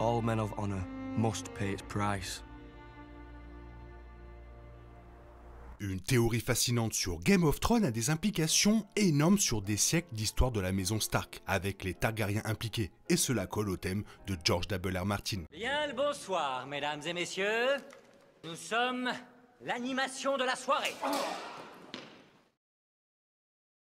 All men of honor must pay its price. Une théorie fascinante sur Game of Thrones a des implications énormes sur des siècles d'histoire de la maison Stark, avec les Targaryens impliqués, et cela colle au thème de George W.R. Martin. Bien le bonsoir, mesdames et messieurs. Nous sommes l'animation de la soirée.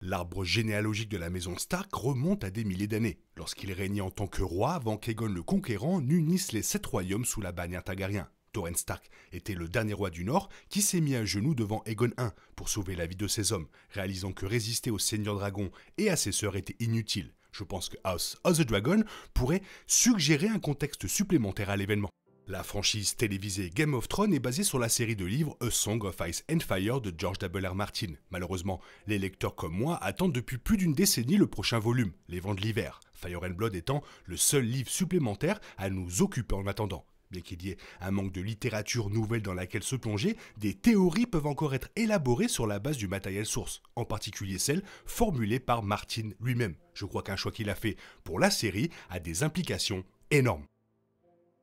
L'arbre généalogique de la maison Stark remonte à des milliers d'années, lorsqu'il régnait en tant que roi avant qu'Aegon le Conquérant n'unisse les 7 royaumes sous la bannière Targaryen. Torrhen Stark était le dernier roi du Nord qui s'est mis à genoux devant Aegon I pour sauver la vie de ses hommes, réalisant que résister au Seigneur Dragon et à ses sœurs était inutile. Je pense que House of the Dragon pourrait suggérer un contexte supplémentaire à l'événement. La franchise télévisée Game of Thrones est basée sur la série de livres A Song of Ice and Fire de George W.R. Martin. Malheureusement, les lecteurs comme moi attendent depuis plus d'une décennie le prochain volume, Les Vents de l'Hiver, Fire and Blood étant le seul livre supplémentaire à nous occuper en attendant. Bien qu'il y ait un manque de littérature nouvelle dans laquelle se plonger, des théories peuvent encore être élaborées sur la base du matériel source, en particulier celles formulées par Martin lui-même. Je crois qu'un choix qu'il a fait pour la série a des implications énormes.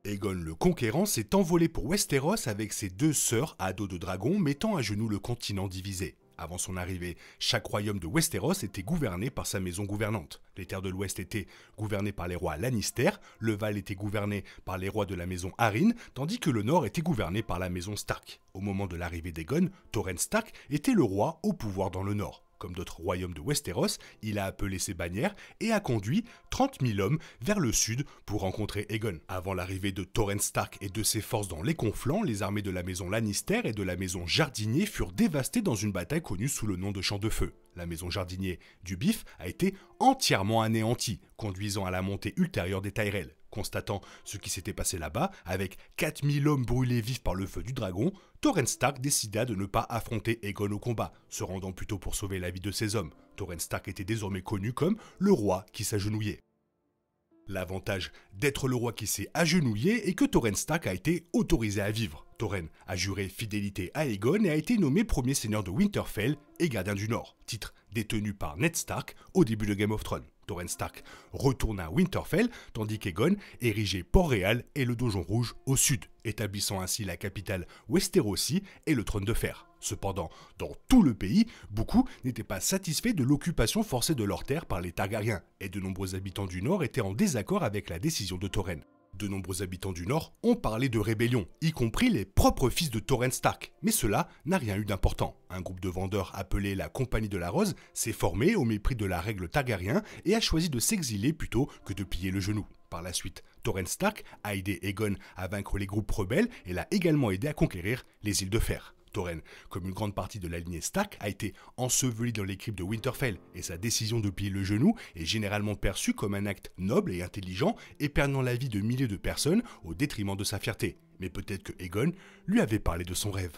Aegon le Conquérant s'est envolé pour Westeros avec ses 2 sœurs à dos de dragon, mettant à genoux le continent divisé. Avant son arrivée, chaque royaume de Westeros était gouverné par sa maison gouvernante. Les terres de l'Ouest étaient gouvernées par les rois Lannister, le Val était gouverné par les rois de la maison Arryn, tandis que le Nord était gouverné par la maison Stark. Au moment de l'arrivée d'Aegon, Torrhen Stark était le roi au pouvoir dans le Nord. Comme d'autres royaumes de Westeros, il a appelé ses bannières et a conduit 30 000 hommes vers le sud pour rencontrer Aegon. Avant l'arrivée de Torrhen Stark et de ses forces dans les conflans, les armées de la maison Lannister et de la maison Jardinier furent dévastées dans une bataille connue sous le nom de Champ de Feu. La maison Jardinier du Bif a été entièrement anéantie, conduisant à la montée ultérieure des Tyrell. Constatant ce qui s'était passé là-bas, avec 4000 hommes brûlés vifs par le feu du dragon, Torrhen Stark décida de ne pas affronter Aegon au combat, se rendant plutôt pour sauver la vie de ses hommes. Torrhen Stark était désormais connu comme le roi qui s'agenouillait. L'avantage d'être le roi qui s'est agenouillé est que Torrhen Stark a été autorisé à vivre. Torrhen a juré fidélité à Aegon et a été nommé premier seigneur de Winterfell et gardien du Nord, titre détenu par Ned Stark au début de Game of Thrones. Torrhen Stark retourne à Winterfell, tandis qu'Aegon érigeait Port-Réal et le Donjon Rouge au sud, établissant ainsi la capitale Westerosi et le trône de fer. Cependant, dans tout le pays, beaucoup n'étaient pas satisfaits de l'occupation forcée de leurs terres par les Targaryens, et de nombreux habitants du Nord étaient en désaccord avec la décision de Torrhen. De nombreux habitants du Nord ont parlé de rébellion, y compris les propres fils de Torrhen Stark, mais cela n'a rien eu d'important. Un groupe de vendeurs appelé la Compagnie de la Rose s'est formé au mépris de la règle Targaryen et a choisi de s'exiler plutôt que de piller le genou. Par la suite, Torrhen Stark a aidé Aegon à vaincre les groupes rebelles et l'a également aidé à conquérir les îles de Fer. Torrhen, comme une grande partie de la lignée Stark, a été enseveli dans les cryptes de Winterfell, et sa décision de plier le genou est généralement perçue comme un acte noble et intelligent, épargnant la vie de milliers de personnes au détriment de sa fierté. Mais peut-être que Aegon lui avait parlé de son rêve.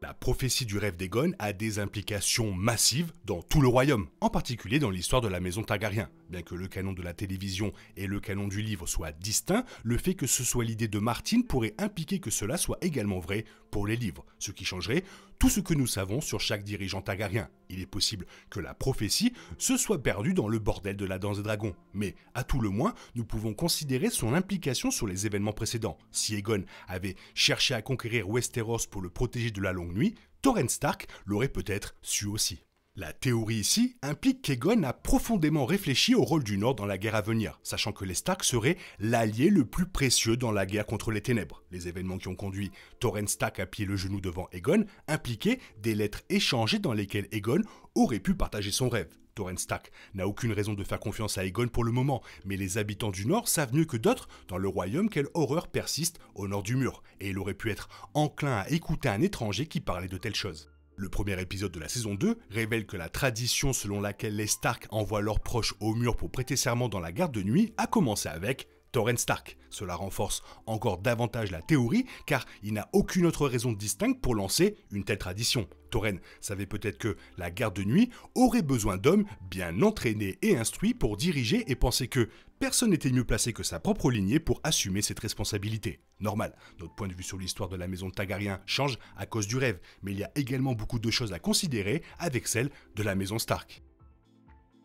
La prophétie du rêve d'Aegon a des implications massives dans tout le royaume, en particulier dans l'histoire de la maison Targaryen. Bien que le canon de la télévision et le canon du livre soient distincts, le fait que ce soit l'idée de Martin pourrait impliquer que cela soit également vrai pour les livres, ce qui changerait tout ce que nous savons sur chaque dirigeant Targaryen. Il est possible que la prophétie se soit perdue dans le bordel de la danse des dragons, mais à tout le moins, nous pouvons considérer son implication sur les événements précédents. Si Aegon avait cherché à conquérir Westeros pour le protéger de la longue nuit, Torrhen Stark l'aurait peut-être su aussi. La théorie ici implique qu'Aegon a profondément réfléchi au rôle du Nord dans la guerre à venir, sachant que les Stark seraient l'allié le plus précieux dans la guerre contre les ténèbres. Les événements qui ont conduit Torrhen Stark à plier le genou devant Aegon impliquaient des lettres échangées dans lesquelles Aegon aurait pu partager son rêve. Torrhen Stark n'a aucune raison de faire confiance à Aegon pour le moment, mais les habitants du Nord savent mieux que d'autres dans le royaume quelle horreur persiste au nord du mur, et il aurait pu être enclin à écouter un étranger qui parlait de telles choses. Le premier épisode de la saison 2 révèle que la tradition selon laquelle les Stark envoient leurs proches au mur pour prêter serment dans la garde de nuit a commencé avec Torrhen Stark. Cela renforce encore davantage la théorie car il n'a aucune autre raison distincte pour lancer une telle tradition. Torrhen savait peut-être que la garde de nuit aurait besoin d'hommes bien entraînés et instruits pour diriger et pensait que personne n'était mieux placé que sa propre lignée pour assumer cette responsabilité. Normal, notre point de vue sur l'histoire de la maison Targaryen change à cause du rêve, mais il y a également beaucoup de choses à considérer avec celle de la maison Stark.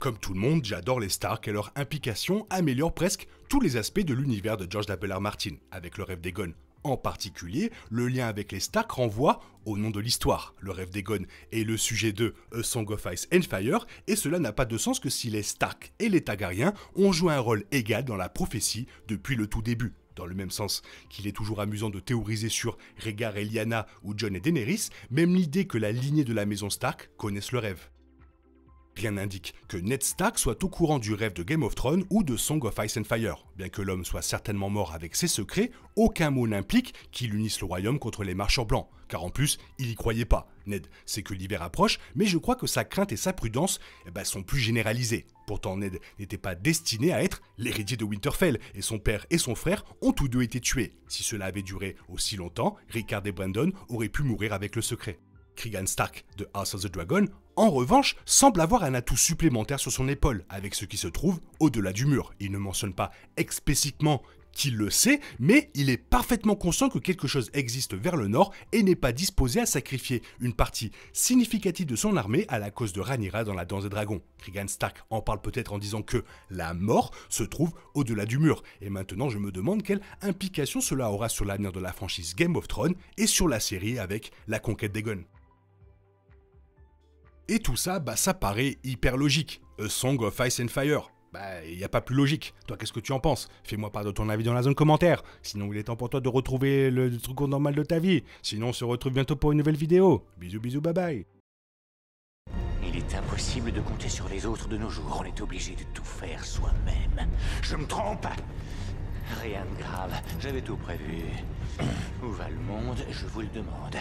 Comme tout le monde, j'adore les Stark et leur implication améliore presque tous les aspects de l'univers de George W. R. Martin, avec le rêve d'Aegon. En particulier, le lien avec les Stark renvoie au nom de l'histoire. Le rêve d'Aegon est le sujet de A Song of Ice and Fire, et cela n'a pas de sens que si les Stark et les Targaryens ont joué un rôle égal dans la prophétie depuis le tout début. Dans le même sens qu'il est toujours amusant de théoriser sur Rhaegar et Lyanna ou Jon et Daenerys, même l'idée que la lignée de la maison Stark connaisse le rêve. Rien n'indique que Ned Stark soit au courant du rêve de Game of Thrones ou de Song of Ice and Fire. Bien que l'homme soit certainement mort avec ses secrets, aucun mot n'implique qu'il unisse le royaume contre les marchands blancs. Car en plus, il y croyait pas. Ned sait que l'hiver approche, mais je crois que sa crainte et sa prudence sont plus généralisées. Pourtant, Ned n'était pas destiné à être l'héritier de Winterfell, et son père et son frère ont tous deux été tués. Si cela avait duré aussi longtemps, Rickard et Brandon auraient pu mourir avec le secret. Cregan Stark de House of the Dragon, en revanche, semble avoir un atout supplémentaire sur son épaule, avec ce qui se trouve au-delà du mur. Il ne mentionne pas explicitement qu'il le sait, mais il est parfaitement conscient que quelque chose existe vers le nord et n'est pas disposé à sacrifier une partie significative de son armée à la cause de Rhaenyra dans la Danse des Dragons. Cregan Stark en parle peut-être en disant que la mort se trouve au-delà du mur. Et maintenant, je me demande quelle implication cela aura sur l'avenir de la franchise Game of Thrones et sur la série avec la conquête d'Aegon. Et tout ça, ça paraît hyper logique. A Song of Ice and Fire. Il n'y a pas plus logique. Toi, qu'est-ce que tu en penses? Fais-moi part de ton avis dans la zone commentaire. Sinon, il est temps pour toi de retrouver le truc normal de ta vie. Sinon, on se retrouve bientôt pour une nouvelle vidéo. Bisous, bisous, bye bye. Il est impossible de compter sur les autres de nos jours. On est obligé de tout faire soi-même. Je me trompe? Rien de grave. J'avais tout prévu. Où va le monde? Je vous le demande.